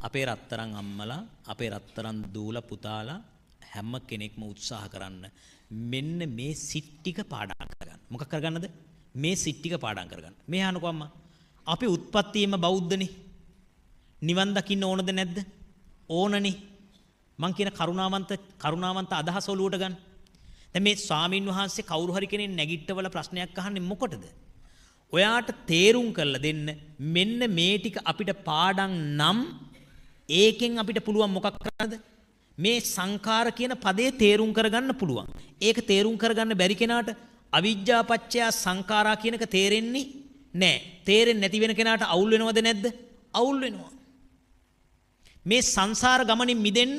අපේ රත්තරන් අම්මලා අපේ රත්තරන් දූලා පුතාලා හැම කෙනෙක්ම උත්සාහ කරන්න මෙන්න මේ සිත් ටික පාඩම් කරගන්න. මොකක් කරගන්නද? මේ සිත් ටික පාඩම් කරගන්න. මේ අහනකෝ අම්මා. අපි උත්පත්තියම බෞද්ධනේ. නිවන් දකින්න ඕනද නැද්ද? ඕනනේ. මං කියන කරුණාවන්ත අදහස ඔලුවට ගන්න. දැන් මේ ස්වාමින් වහන්සේ කවුරු හරි කෙනෙක් නැගිට්ටවල ප්‍රශ්නයක් අහන්නේ මොකටද? ඔයාට තේරුම් කරලා දෙන්න මෙන්න මේ ටික අපිට පාඩම් නම් ඒකෙන් අපිට පුළුවන් මොකක් කරන්නද? මේ සංඛාර කියන පදේ තේරුම් කරගන්න පුළුවන්. ඒක තේරුම් කරගන්න බැරි කෙනාට අවිජ්ජා පත්‍ය සංඛාරා කියන එක තේරෙන්නේ නැහැ. තේරෙන්නේ නැති වෙන කෙනාට අවුල් වෙනවද නැද්ද? අවුල් වෙනවා. මේ සංසාර ගමනින් මිදෙන්න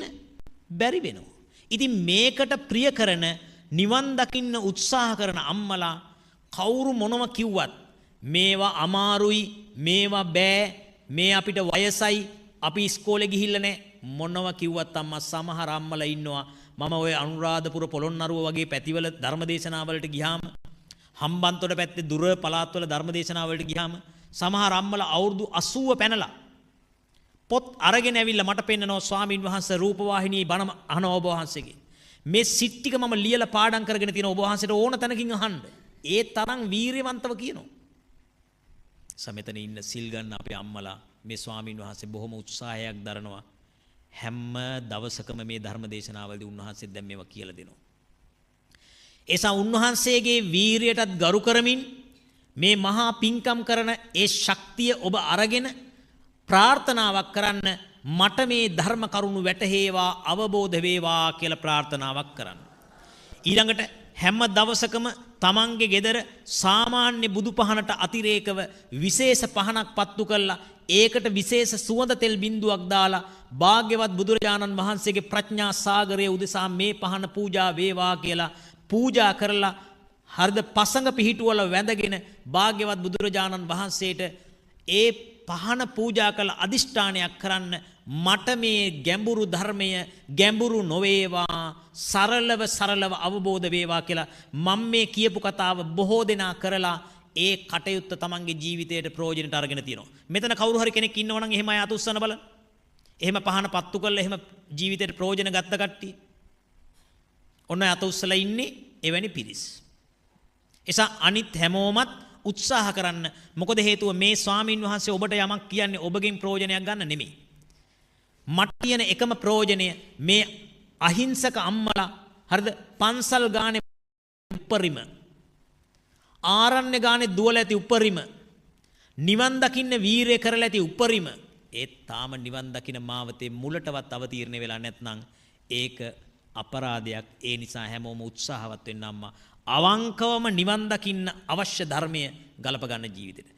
බැරි වෙනවා. ඉතින් මේකට ප්‍රිය කරන නිවන් දකින්න උත්සාහ කරන අම්මලා කවුරු මොනව කිව්වත් මේවා අමාරුයි, මේවා බෑ, මේ අපිට වයසයි, අපි ඉස්කෝලේ ගිහිල්ලා නැහැ මොනව කිව්වත් අම්මා සමහර අම්මලා ඉන්නවා. මම ওই අනුරාධපුර පොළොන්නරුව වගේ පැතිවල ධර්මදේශනාවලට ගියාම, හම්බන්තොට පැත්තේ දුර පළාත්වල ධර්මදේශනාවලට ගියාම සමහර අම්මලා අවුරුදු 80 පැනලා පොත් අරගෙන ඇවිල්ලා මට පෙන්නනවා ස්වාමින් වහන්සේ රූපවාහිනියේ බණ අහන ඔබ වහන්සේගේ මේ සිත් ටික මම ලියලා පාඩම් කරගෙන තියෙන ඔබ වහන්සේට ඕන තැනකින් අහන්න. ඒ තරම් වීරියවන්තව කියනවා. සමෙතන ඉන්න සිල් ගන්න අපේ අම්මලා මේ ස්වාමින් වහන්සේ බොහොම උත්සාහයක් දරනවා. හැම දවසකම මේ ධර්ම දේශනාවලදී උන්වහන්සේ දැන් මේවා කියලා දෙනවා. ඒසා උන්වහන්සේගේ වීරියටත් ගරු කරමින් මේ මහා පිංකම් කරන ඒ ශක්තිය ඔබ අරගෙන ප්‍රාර්ථනාවක් කරන්න මට මේ ධර්ම කරුණු වැටහේවා අවබෝධ වේවා කියලා ප්‍රාර්ථනාවක් කරන්න. ඊළඟට හැම දවසකම තමන්ගේ ගෙදර සාමාන්‍ය බුදු පහනට අතිරේකව විශේෂ පහනක් පත්තු කරලා ඒකට විශේෂ සුවඳ තෙල් බිඳුවක් දාලා භාග්‍යවත් බුදුරජාණන් වහන්සේගේ ප්‍රඥා සාගරයේ උදෙසා මේ පහන පූජා වේවා කියලා පූජා කරලා හරිද පසඟ පිහිටුවල වැඳගෙන භාග්‍යවත් බුදුරජාණන් වහන්සේට ඒ පහන පූජා කළ අදිෂ්ඨානයක් කරන්න මට මේ ගැඹුරු ධර්මය ගැඹුරු නොවේවා සරලව අවබෝධ වේවා කියලා මම මේ කියපු කතාව බොහෝ දෙනා කරලා ඒ කටයුත්ත තමන්ගේ ජීවිතයට ප්‍රයෝජනට අරගෙන තියෙනවා. මෙතන කවුරු හරි කෙනෙක් ඉන්නවනම් එහෙම අය අත උස්සන්න බලන්න. එහෙම පහන පත්තු කරලා එහෙම ජීවිතයට ප්‍රයෝජන ගත්ත කට්ටිය. ඔන්න අත උස්සලා ඉන්නේ එවැනි පිරිස්. එසා අනිත් හැමෝමත් උත්සාහ කරන්න. මොකද හේතුව මේ ස්වාමින් වහන්සේ ඔබට යමක් කියන්නේ ඔබගෙන් ප්‍රයෝජනයක් ගන්න නෙමෙයි. මට කියන එකම ප්‍රයෝජනය මේ අහිංසක අම්මලා හරිද පන්සල් ගානේ උපරිම ආරණ්‍ය ගානේ දුවලා ඇති උපරිම නිවන් දකින්න වීරය කරලා ඇති උපරිම ඒ තාම නිවන් දකින්න මාවතේ මුලටවත් අවතීර්ණ වෙලා නැත්නම් ඒක අපරාධයක්. ඒ නිසා හැමෝම උත්සාහවත් වෙන්න අම්මා අවංකවම නිවන් දකින්න අවශ්‍ය ධර්මය ගලප ගන්න ජීවිතේට.